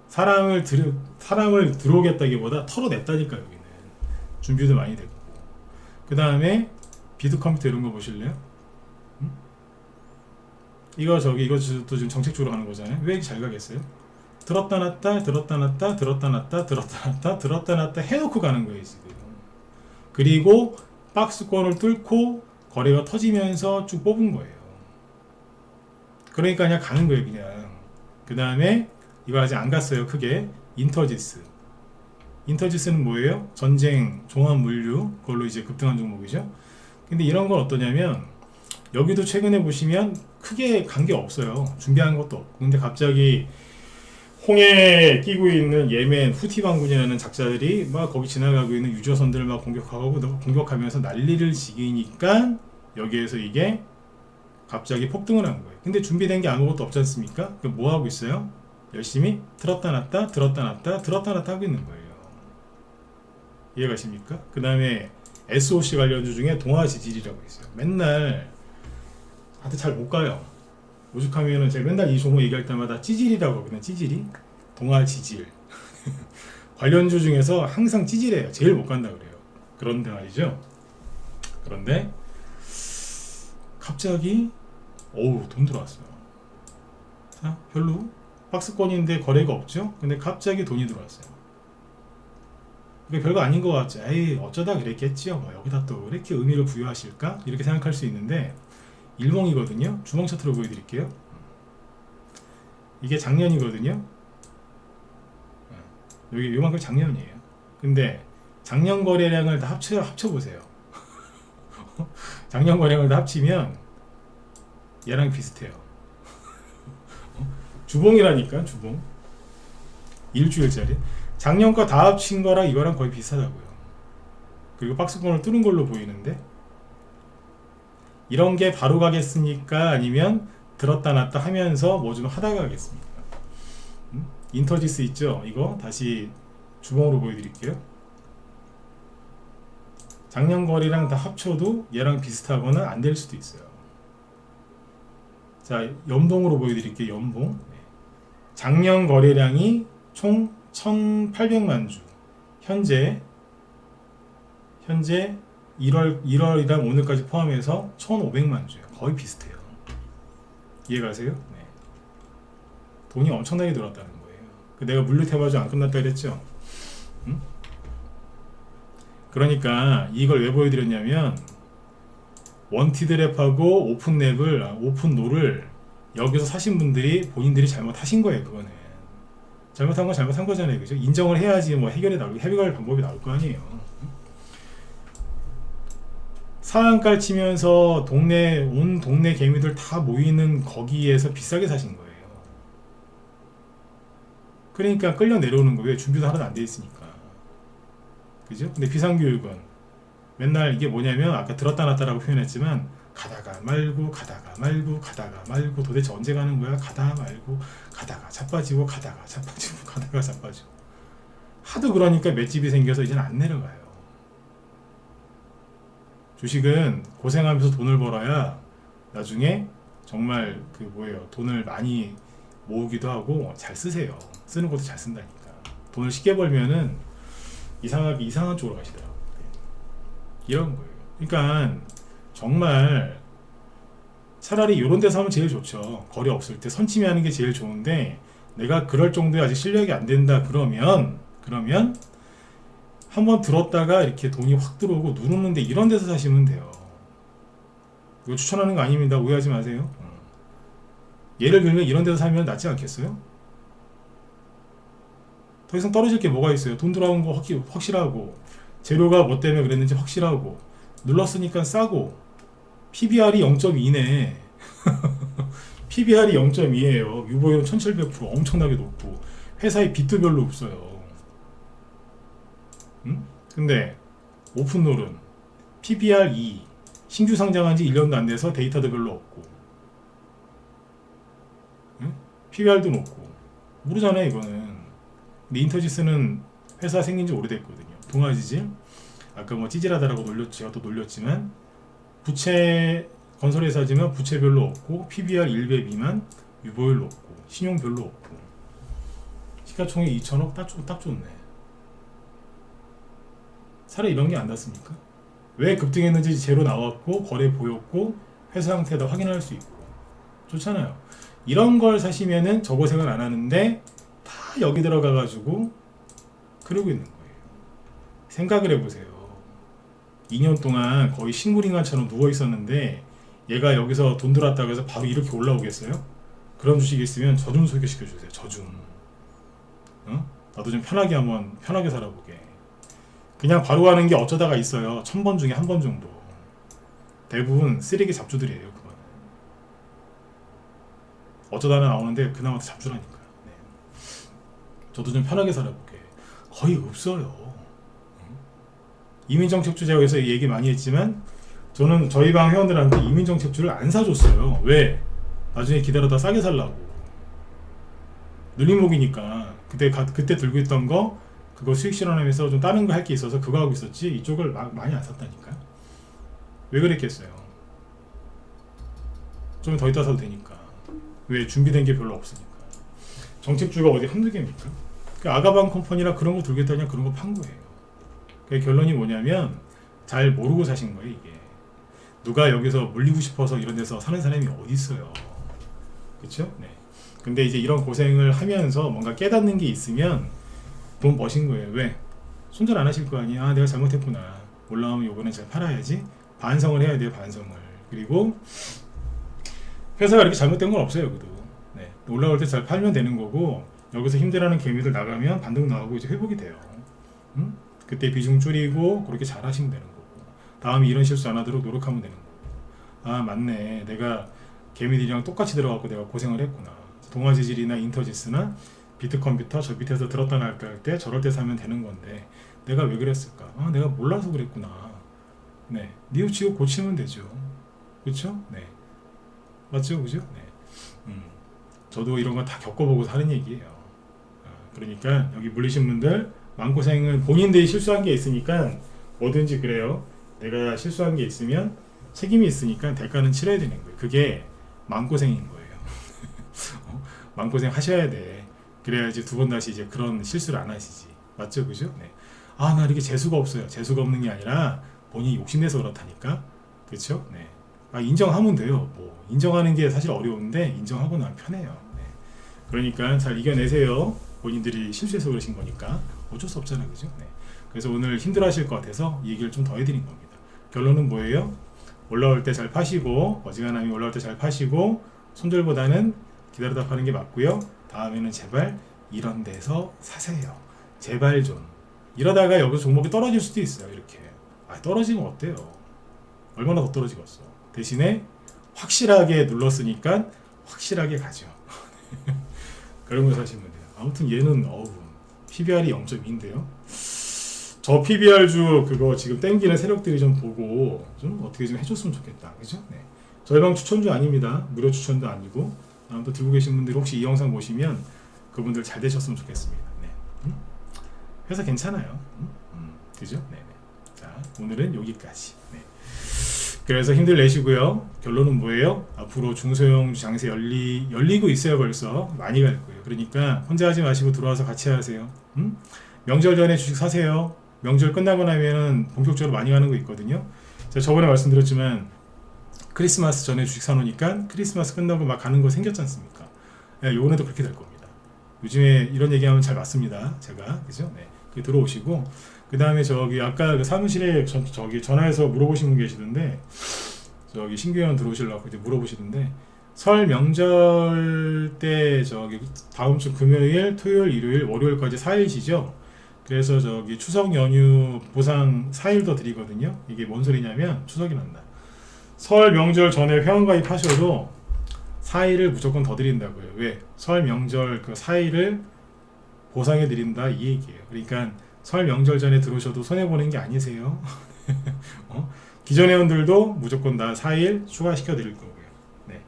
사람을 들어오겠다기보다 털어냈다니까. 여기는 준비도 많이 됐고, 그 다음에 비드 컴퓨터 이런 거 보실래요? 이거 이것도 지금 정책적으로 가는 거잖아요. 왜 이렇게 잘 가겠어요? 들었다 놨다 들었다 놨다 들었다 놨다 들었다 놨다 들었다 놨다 해놓고 가는 거예요 지금. 그리고 박스권을 뚫고 거래가 터지면서 쭉 뽑은 거예요. 그러니까 그냥 가는 거예요 그냥. 그 다음에 이거 아직 안 갔어요. 크게 인터지스. 인터지스는 뭐예요? 전쟁 종합물류, 그걸로 이제 급등한 종목이죠. 근데 이런 건 어떠냐면, 여기도 최근에 보시면 크게 간 게 없어요. 준비한 것도 없고. 근데 갑자기 홍해에 끼고 있는 예멘 후티 반군이라는 작자들이 막 거기 지나가고 있는 유조선들을 막 공격하면서 난리를 지기니까 여기에서 이게 갑자기 폭등을 한 거예요. 근데 준비된 게 아무것도 없지 않습니까? 그럼 뭐 하고 있어요? 열심히 들었다 놨다 들었다 놨다 들었다 놨다 하고 있는 거예요. 이해가십니까? 그 다음에 SOC 관련주 중에 동아지질이라고 있어요. 맨날 다들 잘 못 가요. 오죽하면은 제가 맨날 이 종목 얘기할 때마다 찌질이라고 하거든요. 찌질이 동아지질 관련주 중에서 항상 찌질해요. 제일 못 간다 그래요. 그런데 말이죠. 그런데 갑자기 돈 들어왔어요. 자, 별로 박스권인데 거래가 없죠. 근데 갑자기 돈이 들어왔어요. 그게 별거 아닌 것 같죠. 에이 어쩌다 그랬겠지요. 뭐 여기다 또 왜 이렇게 의미를 부여하실까? 이렇게 생각할 수 있는데 일봉이거든요. 주봉 차트로 보여드릴게요. 이게 작년이거든요. 여기 요만큼 작년이에요. 근데 작년 거래량을 다 합쳐보세요. 작년 거래량을 다 합치면 얘랑 비슷해요. 주봉이라니까. 주봉 일주일짜리 작년 거 다 합친 거랑 이거랑 거의 비슷하다고요. 그리고 박스권을 뚫은 걸로 보이는데, 이런 게 바로 가겠습니까? 아니면 들었다 놨다 하면서 뭐 좀 하다가 가겠습니까? 인터지스 있죠? 이거 다시 주봉으로 보여드릴게요. 작년 거래량 다 합쳐도 얘랑 비슷하거나 안 될 수도 있어요. 자, 연봉으로 보여드릴게요. 연봉. 작년 거래량이 총 1,800만 주. 현재 1월이랑 오늘까지 포함해서 1,500만 주예요. 거의 비슷해요. 이해가세요? 네. 돈이 엄청나게 들어왔다는 거예요. 내가 물류태바주 안 끝났다 그랬죠? 응? 그러니까 이걸 왜 보여드렸냐면, 원티드랩하고 오픈노를 여기서 사신 분들이 본인들이 잘못하신 거예요. 그거는 잘못한 건 잘못한 거잖아요. 그죠? 인정을 해야지 뭐 해결할 방법이 나올 거 아니에요. 상한가 치면서 온 동네 개미들 다 모이는 거기에서 비싸게 사신 거예요. 그러니까 끌려 내려오는 거예요. 준비도 하나도 안 돼 있으니까. 그죠? 근데 비상교육은 맨날 이게 뭐냐면, 아까 들었다 놨다라고 표현했지만, 가다가 말고 가다가 말고 가다가 말고 도대체 언제 가는 거야? 가다 말고 가다가 자빠지고 가다가 자빠지고 가다가 자빠지고 하도 그러니까 맷집이 생겨서 이제는 안 내려가요. 주식은 고생하면서 돈을 벌어야 나중에 정말 돈을 많이 모으기도 하고 잘 쓰세요. 쓰는 것도 잘 쓴다니까. 돈을 쉽게 벌면은 이상한 쪽으로 가시더라고요. 이런 거예요. 그러니까 정말 차라리 이런 데서 하면 제일 좋죠. 거래 없을 때 선침해하는 게 제일 좋은데, 내가 그럴 정도의 아직 실력이 안 된다 그러면 한번 들었다가 이렇게 돈이 확 들어오고 누르는데 이런 데서 사시면 돼요. 이거 추천하는 거 아닙니다. 오해하지 마세요. 예를 들면 이런 데서 사면 낫지 않겠어요? 더 이상 떨어질 게 뭐가 있어요? 돈 들어온 거 확실하고, 재료가 뭐 때문에 그랬는지 확실하고, 눌렀으니까 싸고, PBR이 0.2네. PBR이 0.2예요. 유보율은 1700% 엄청나게 높고, 회사의 빚도 별로 없어요. 근데 오픈롤은 PBR 2, 신규 상장한 지 1년도 안 돼서 데이터도 별로 없고, 응? PBR도 높고, 모르잖아요, 이거는. 근데 인터지스는 회사 생긴 지 오래됐거든요. 동아지질. 아까 뭐 찌질하다라고 제가 또 놀렸지만, 부채, 건설회사지만 부채 별로 없고, PBR 1배 미만, 유보율 높고, 신용 별로 없고, 시가총액 2천억 딱 좋네. 차라리 이런 게 안 닿습니까? 왜 급등했는지 제로 나왔고, 거래 보였고, 회사 상태도 확인할 수 있고, 좋잖아요. 이런 걸 사시면은 저거 생각 안 하는데 다 여기 들어가가지고 그러고 있는 거예요. 생각을 해보세요. 2년 동안 거의 식물인간처럼 누워 있었는데 얘가 여기서 돈 들어왔다고 해서 바로 이렇게 올라오겠어요? 그런 주식이 있으면 저 좀 소개시켜주세요. 저 좀. 어? 나도 좀 편하게 살아보게. 그냥 바로 가는 게 어쩌다가 있어요. 1000번 중에 한 번 정도. 대부분 쓰레기 잡주들이에요. 그거는. 어쩌다 하나 나오는데 그나마 잡주라니까요. 네. 저도 좀 편하게 살아보게. 거의 없어요. 이민정책주 제가 여기서 얘기 많이 했지만 저는 저희 방 회원들한테 이민정책주를 안 사줬어요. 왜? 나중에 기다려다 싸게 살라고. 눌림목이니까 그때 들고 있던 거 그거 수익 실현하면서 좀 다른 거 할 게 있어서 그거 하고 있었지 이쪽을 많이 안 샀다니까. 왜 그랬겠어요? 좀 더 있다 사도 되니까. 왜? 준비된 게 별로 없으니까. 정책주가 어디 한두 개입니까? 아가방 컴퍼니라 그런 거 들겠다 그냥 그런 거 판 거예요. 그 결론이 뭐냐면 잘 모르고 사신 거예요. 이게 누가 여기서 물리고 싶어서 이런 데서 사는 사람이 어디 있어요. 그렇죠? 네. 근데 이제 이런 고생을 하면서 뭔가 깨닫는 게 있으면 돈 버신 거예요. 왜? 손절 안 하실 거 아니야. 아, 내가 잘못했구나. 올라오면 요번엔 잘 팔아야지. 반성을 해야 돼요. 반성을. 그리고 회사가 이렇게 잘못된 건 없어요. 여기도. 네. 올라올 때 잘 팔면 되는 거고 여기서 힘들어하는 개미들 나가면 반등 나오고 이제 회복이 돼요. 응? 그때 비중 줄이고 그렇게 잘 하시면 되는 거고 다음에 이런 실수 안 하도록 노력하면 되는 거고 아 맞네. 내가 개미들이랑 똑같이 들어가고 내가 고생을 했구나. 동아지질이나 인터지스나 비트컴퓨터 저 밑에서 들었다 놨다 할 때 저럴 때 사면 되는 건데 내가 왜 그랬을까? 아 내가 몰라서 그랬구나. 네, 뉘우치고 고치면 되죠. 그렇죠? 네, 맞죠, 그죠? 네, 저도 이런 거 다 겪어보고 하는 얘기예요. 그러니까 여기 물리신 분들 마음고생은 본인들이 실수한 게 있으니까 뭐든지 그래요. 내가 실수한 게 있으면 책임이 있으니까 대가는 치러야 되는 거예요. 그게 마음고생인 거예요. 마음고생 하셔야 돼. 그래야지 두 번 다시 이제 그런 실수를 안 하시지. 맞죠? 그죠? 네. 아, 나 이렇게 재수가 없어요. 재수가 없는 게 아니라 본인이 욕심내서 그렇다니까. 그렇죠? 네. 아, 인정하면 돼요. 뭐 인정하는 게 사실 어려운데 인정하고 나면 편해요. 네. 그러니까 잘 이겨내세요. 본인들이 실수해서 그러신 거니까 어쩔 수 없잖아요. 그죠? 네. 그래서 오늘 힘들어하실 것 같아서 이 얘기를 좀 더 해드린 겁니다. 결론은 뭐예요? 올라올 때 잘 파시고 어지간하면 올라올 때 잘 파시고 손절보다는 기다리다 파는 게 맞고요. 다음에는 제발 이런 데서 사세요. 제발 좀. 이러다가 여기서 종목이 떨어질 수도 있어요. 이렇게. 아, 떨어지면 어때요? 얼마나 더 떨어지겠어. 대신에 확실하게 눌렀으니까 확실하게 가죠. 그런 거 사시면 돼요. 아무튼 얘는 PBR이 0.2인데요. 저 PBR주 그거 지금 땡기는 세력들이 좀 보고 좀 어떻게 좀 해줬으면 좋겠다. 그죠? 네. 저희 방 추천주 아닙니다. 무료 추천도 아니고 또 들고 계신 분들이 혹시 이 영상 보시면 그분들 잘 되셨으면 좋겠습니다. 네. 회사 괜찮아요. 그죠? 네네. 자, 오늘은 여기까지. 네. 그래서 힘들 내시고요. 결론은 뭐예요? 앞으로 중소형 장세 열리고 있어요. 벌써 많이 갈 거예요. 그러니까 혼자 하지 마시고 들어와서 같이 하세요. 명절 전에 주식 사세요. 명절 끝나고 나면은 본격적으로 많이 가는 거 있거든요. 제가 저번에 말씀드렸지만 크리스마스 전에 주식 사놓으니까 크리스마스 끝나고 막 가는 거 생겼지 않습니까? 네, 요번에도 그렇게 될 겁니다. 요즘에 이런 얘기하면 잘 맞습니다. 제가 그죠? 네, 들어오시고 그 다음에 저기 아까 그 사무실에 저기 전화해서 물어보신 분 계시던데 저기 신규회원 들어오시려고 이제 물어보시던데 설 명절 때 저기 다음 주 금요일, 토요일, 일요일, 월요일까지 4일 쉬죠. 그래서 저기 추석 연휴 보상 4일 더 드리거든요. 이게 뭔 소리냐면 추석이 난다. 설 명절 전에 회원가입 하셔도 4일을 무조건 더 드린다고요. 왜? 설 명절 그 4일을 보상해 드린다 이 얘기예요. 그러니까 설 명절 전에 들어오셔도 손해 보는 게 아니세요. 기존 회원들도 무조건 다 4일 추가시켜 드릴 거고요. 네.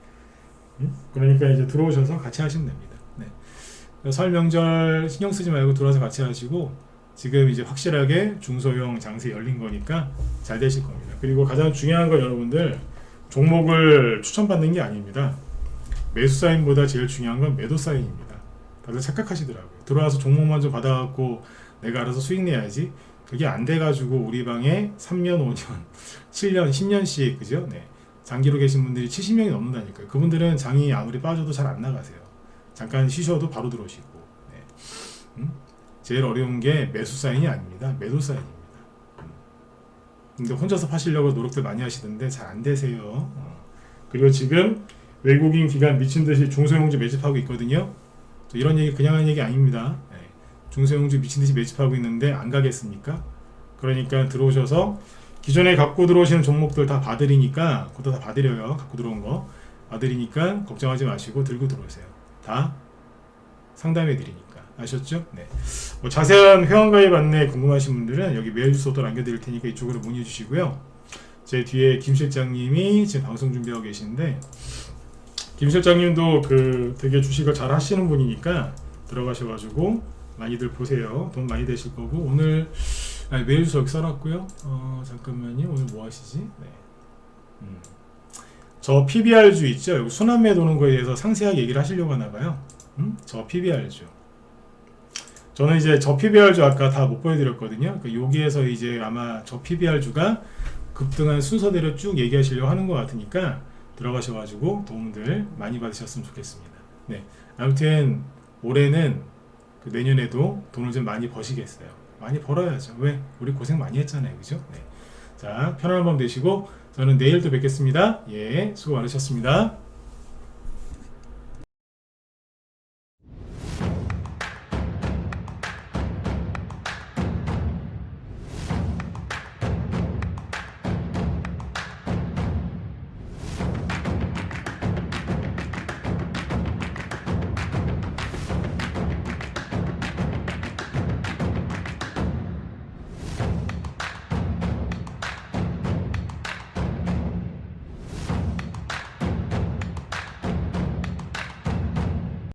그러니까 이제 들어오셔서 같이 하시면 됩니다. 네. 설 명절 신경 쓰지 말고 들어와서 같이 하시고 지금 이제 확실하게 중소형 장세 열린 거니까 잘 되실 겁니다. 그리고 가장 중요한 건 여러분들 종목을 추천받는 게 아닙니다. 매수 사인보다 제일 중요한 건 매도 사인입니다. 다들 착각하시더라고요. 들어와서 종목만 좀 받아갖고 내가 알아서 수익 내야지. 그게 안 돼가지고 우리 방에 3년, 5년, 7년, 10년씩 그죠? 네. 장기로 계신 분들이 70명이 넘는다니까요. 그분들은 장이 아무리 빠져도 잘 안 나가세요. 잠깐 쉬셔도 바로 들어오시고. 네. 제일 어려운 게 매수 사인이 아닙니다. 매도 사인입니다. 근데 혼자서 파시려고 노력들 많이 하시던데 잘 안 되세요. 그리고 지금 외국인 기관 미친듯이 중소형주 매집하고 있거든요. 이런 얘기 그냥 하는 얘기 아닙니다. 네. 중소형주 미친듯이 매집하고 있는데 안 가겠습니까? 그러니까 들어오셔서 기존에 갖고 들어오시는 종목들 다 봐드리니까 그것도 다 봐드려요. 갖고 들어온 거 봐드리니까 걱정하지 마시고 들고 들어오세요. 다 상담해 드리니까. 아셨죠? 네. 뭐 자세한 회원가입 안내 궁금하신 분들은 여기 메일 주소도 남겨드릴 테니까 이쪽으로 문의 주시고요. 제 뒤에 김 실장님이 지금 방송 준비하고 계신데 김 실장님도 그 되게 주식을 잘 하시는 분이니까 들어가셔가지고 많이들 보세요. 돈 많이 되실 거고 오늘 메일 주소 여기 써놨고요. 잠깐만요. 오늘 뭐 하시지? 네. 저 PBR주 있죠? 여기 순환매 도는 거에 대해서 상세하게 얘기를 하시려고 하나봐요. 저 PBR주. 저는 이제 저 PBR주 아까 다 못 보여드렸거든요. 여기에서 이제 아마 저 PBR주가 급등한 순서대로 쭉 얘기하시려고 하는 것 같으니까 들어가셔가지고 도움들 많이 받으셨으면 좋겠습니다. 네. 아무튼 올해는 내년에도 돈을 좀 많이 버시겠어요. 많이 벌어야죠. 왜? 우리 고생 많이 했잖아요. 그죠? 네. 자, 편안한 밤 되시고 저는 내일 또 뵙겠습니다. 예, 수고 많으셨습니다.